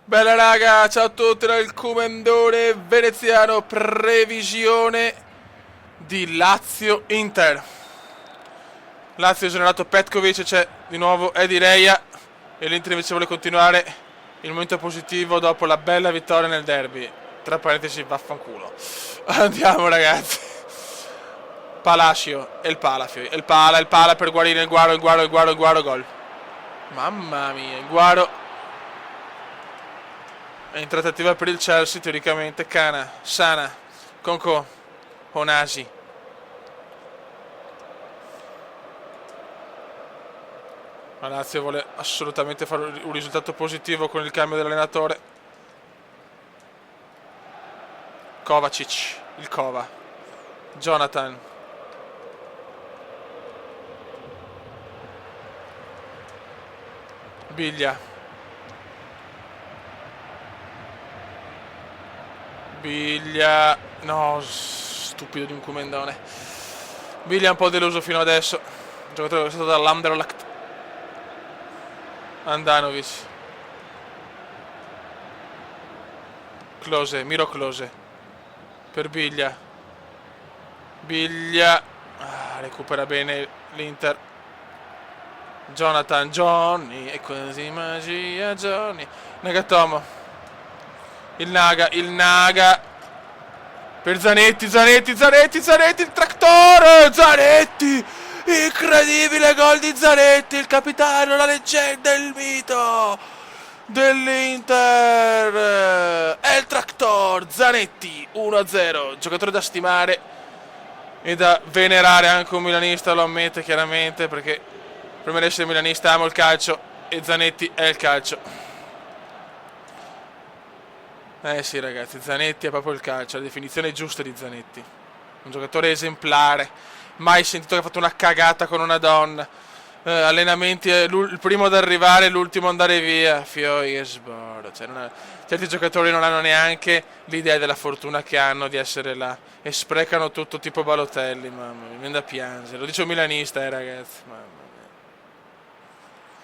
Bella raga, ciao a tutti dal Comandore veneziano, previsione di Lazio-Inter. Lazio ha generato Petkovic, c'è di nuovo Edi Reia e l'Inter invece vuole continuare il momento positivo dopo la bella vittoria nel derby. Tra parentesi, vaffanculo. Andiamo ragazzi. Palacio e il Pala per guarire il Guaro, gol. Mamma mia, il Guaro è in trattativa per il Chelsea, teoricamente. Kana, Sana, Konko, Onasi. La Lazio vuole assolutamente fare un risultato positivo con il cambio dell'allenatore. Kovacic, il Kova. Jonathan. Biglia. No, stupido di un Comendone. Biglia è un po' deluso fino adesso. Il giocatore è stato dall'Anderlecht. Andanovic. Klose, Miro Klose. Per Biglia. Recupera bene l'Inter. Jonathan, Johnny. E così magia, Johnny. Nagatomo. Il Naga per Zanetti, il trattore, Zanetti, incredibile gol di Zanetti, il capitano, la leggenda, il mito dell'Inter, è il tractor, Zanetti, 1-0, giocatore da stimare e da venerare, anche un milanista lo ammette chiaramente, perché per me essere milanista amo il calcio e Zanetti è il calcio. Sì ragazzi, Zanetti è proprio il calcio, la definizione giusta di Zanetti. Un giocatore esemplare, mai sentito che ha fatto una cagata con una donna. Allenamenti, il primo ad arrivare, l'ultimo ad andare via. Fioi e sbordo. Certi giocatori non hanno neanche l'idea della fortuna che hanno di essere là. E sprecano tutto tipo Balotelli, mamma mia, mi viene da piangere. Lo dice un milanista, ragazzi, mamma mia.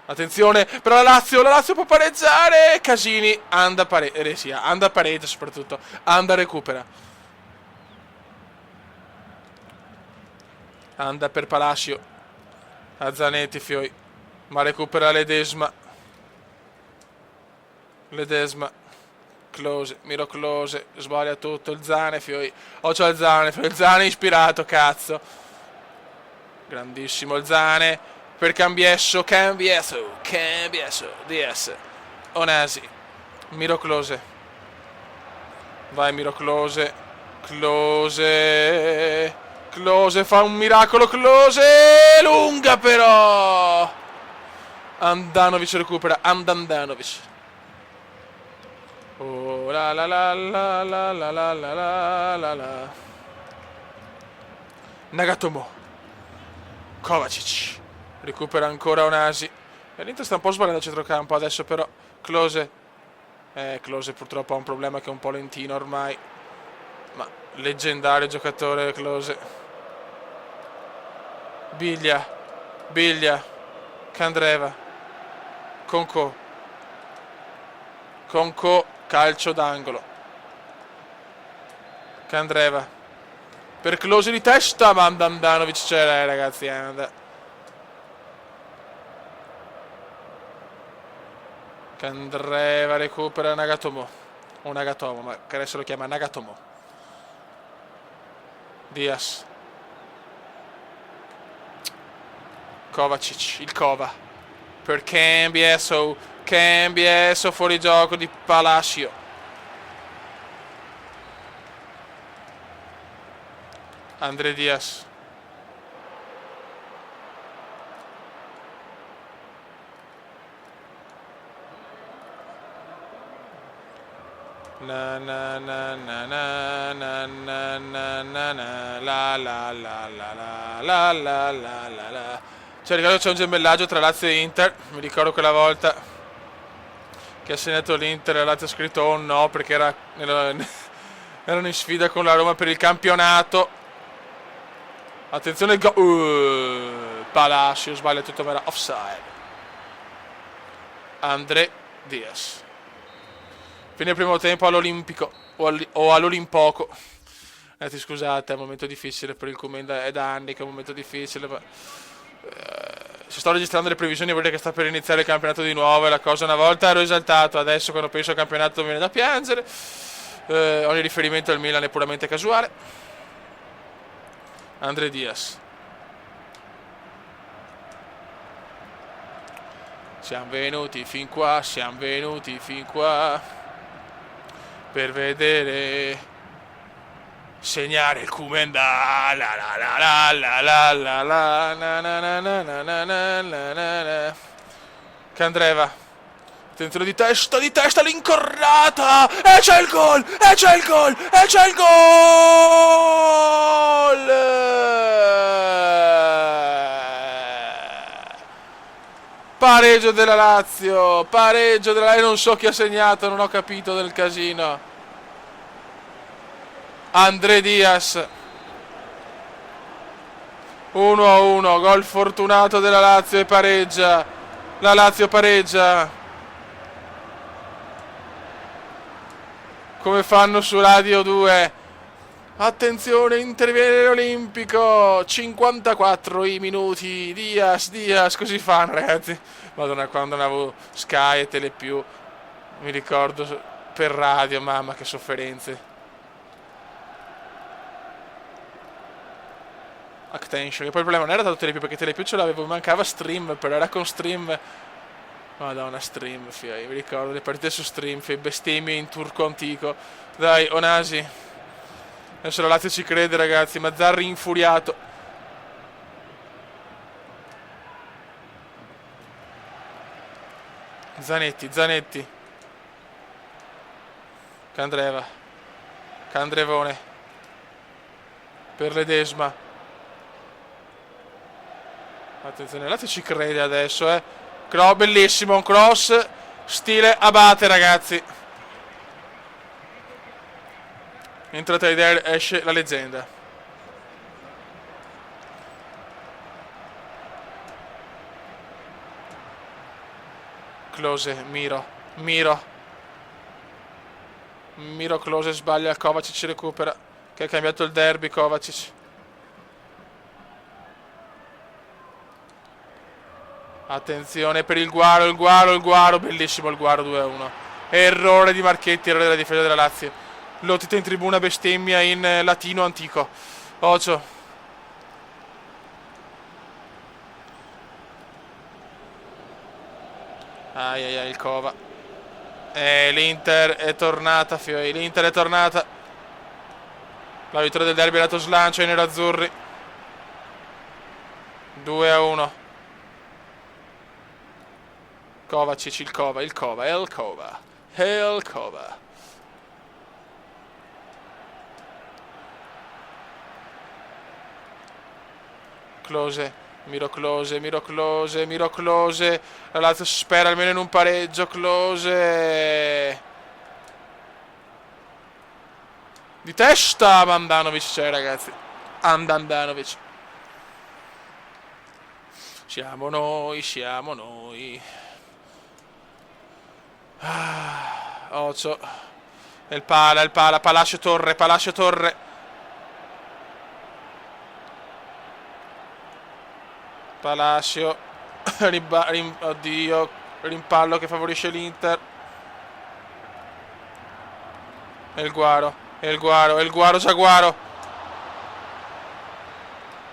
Attenzione per la Lazio può pareggiare. Casini, anda pareggia soprattutto, anda recupera. Anda per Palacio. A Zanetti, Fioi. Ma recupera Ledesma. Klose, Miro Klose, sbaglia tutto. Il Zane, Fioi. C'ho il Zane ispirato, cazzo. Grandissimo il Zane. Per Cambiasso, DS, Onasi, Miro Klose. Vai Miro Klose. Klose fa un miracolo, Klose, lunga però. Andanovic recupera, Andanovic. Oh la la la la la la la la la la. Nagatomo. Kovacic. Recupera ancora Onasi. L'Inter sta un po' sbagliando a centrocampo adesso, però Klose purtroppo ha un problema che è un po' lentino ormai. Ma leggendario giocatore Klose. Biglia. Candreva. Konko, calcio d'angolo. Candreva. Per Klose di testa, ma Andanovic c'era, ragazzi, Candreva recupera Nagatomo, ma che adesso lo chiama Nagatomo. Diaz. Kovacic, il Kova. Per Cambiasso fuori gioco di Palacio. Andre Diaz. Na na na na na na na na na na la la la la la la la la. Cioè, ricordo che c'è un gemellaggio tra Lazio e Inter. Mi ricordo quella volta che ha segnato l'Inter e la Lazio ha scritto oh no, perché erano in sfida con la Roma per il campionato. Attenzione, Palacio sbaglia tutto, ma era offside. Andre Diaz. Fine primo tempo all'Olimpico o all'Olimpoco. Scusate, è un momento difficile per il Commenda, è da anni che è un momento difficile, ma se sto registrando le previsioni vuol dire che sta per iniziare il campionato di nuovo, e la cosa una volta ero esaltato, adesso quando penso al campionato mi viene da piangere. Ogni riferimento al Milan è puramente casuale. André Diaz. Siamo venuti fin qua per vedere segnare il Commenda. Candreva, attenzione di testa l'incorrata, e c'è il gol, pareggio della Lazio, e non so chi ha segnato, non ho capito del casino. André Diaz, 1-1, gol fortunato della Lazio e pareggia. La Lazio pareggia. Come fanno su Radio 2. Attenzione, interviene l'Olimpico. 54 i minuti. Diaz, così fanno, ragazzi. Madonna, quando non avevo Sky e Telepiù, mi ricordo per radio, mamma che sofferenze. Attention, che poi il problema non era tanto Telepiù, perché Telepiù ce l'avevo, mancava Stream, però era con Stream. Madonna, Stream, mi ricordo le partite su Stream, bestemmie in turco antico. Dai, Onasi. Adesso la Lazio ci crede, ragazzi. Mazzarri infuriato. Zanetti. Candrevone. Per Ledesma. Attenzione, la Lazio ci crede adesso, bellissimo, un cross stile Abate, ragazzi. Entra tra idee, esce la leggenda. Close, Miro Close sbaglia, Kovacic recupera, che ha cambiato il derby. Kovacic. Attenzione per il Guaro, bellissimo il Guaro, 2-1. Errore di Marchetti, errore della difesa della Lazio. Lotita in tribuna, bestemmia in latino antico. Ocio. Ai, il Cova. L'Inter è tornata, l'Inter è tornata. La vittoria del derby ha dato slancio ai nerazzurri. 2-1. Kovacic, il Cova. Close, Miro Close. La Lazio spera almeno in un pareggio. Close. Di testa Andanovic c'è, ragazzi. Andanovic. Siamo noi. Ocio. Il pala, Palacio Torre. Palacio. Oddio, rimpallo che favorisce l'Inter. E il Guaro, Giaguaro.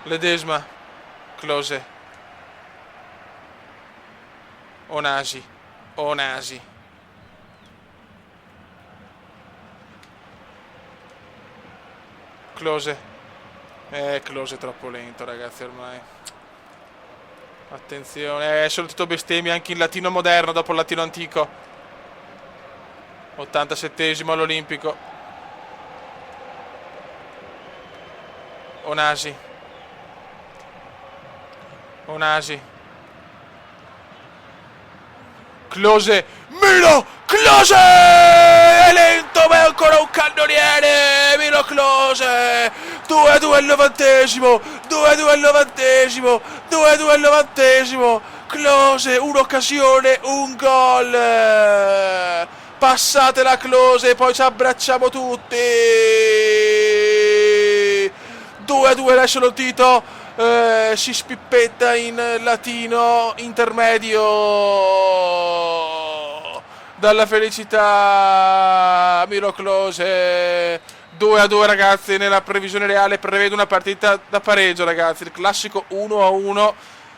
Ledesma. Close. Onasi. Close. Close è troppo lento, ragazzi, ormai. Attenzione, è solo tutto bestemmia anche in latino moderno dopo il latino antico. 87esimo all'Olimpico. Onasi. Close. Milo Close! È lento, ma è ancora un cannoniere. Milo Close. 2-2 al 90esimo. 2-2 al 90esimo. Close, un'occasione, un gol. passate la Close e poi ci abbracciamo tutti. 2-2 lascia lo Tito, si spippetta in latino intermedio dalla felicità Miro Close. 2-2 ragazzi, nella previsione reale prevede una partita da pareggio ragazzi, il classico 1-1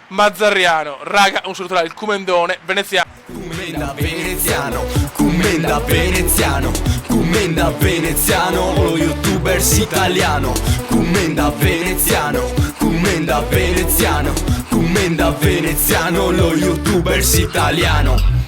mazzarriano. Raga, un saluto dal Cumendone veneziano. Commenda veneziano, commenda veneziano, commenda veneziano, lo youtubers italiano. Commenda veneziano, commenda veneziano, commenda veneziano, lo youtubers italiano.